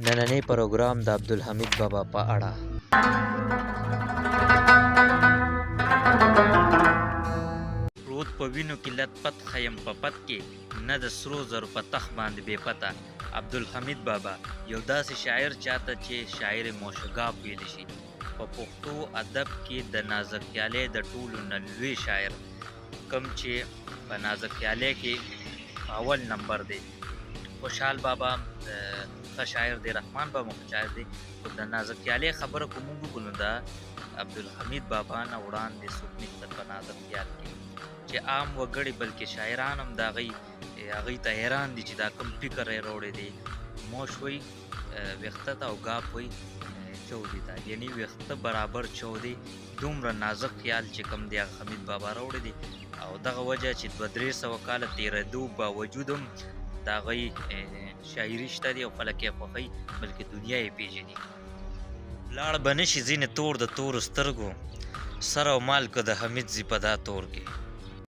نننی پروګرام د عبدالحمید بابا په اړه. رود په وینو کې لت پت خیم په پت کې نه د سرو زرو په تخ باندې بې پته. عبدالحمید بابا یو داسې شاعر چاته چې شاعر موشګاف ویل شي. په پښتو ادب کې د نازک خیالۍ د ټولو نه لوی شاعر کوم چې په نازک خیالۍ کې اول نمبر دی. خوشحال بابا ښه شاعر دی، رحمان بابا ښه شاعر دی، خو د نازک خیالۍ خبره که موږ وکړو نو د عبدالحمید بابا نه وړاندې څوک نشته په نازک خیال کې، چې عام وګړي بلکې شاعران هم د هغوی ته حیران دي چې دا کوم فکر یې راوړی دی. موش وایي ویښته ته او ګاپ وایي چودې ته، یعنې ویښته برابر چودې. دومره نازک خیال چې کوم دی هغه حمید بابا راوړی دی، او دغه وجه چې 200-300 کاله تېرېدو باوجود هم د هغوی شاعري شته دی او خلک یې خوښوي بلکې دنیا یې پېژني. لاړ به نه شي ځینې تور د تورو سترګو، سر او مال که د حمید ځي په دا تور کې.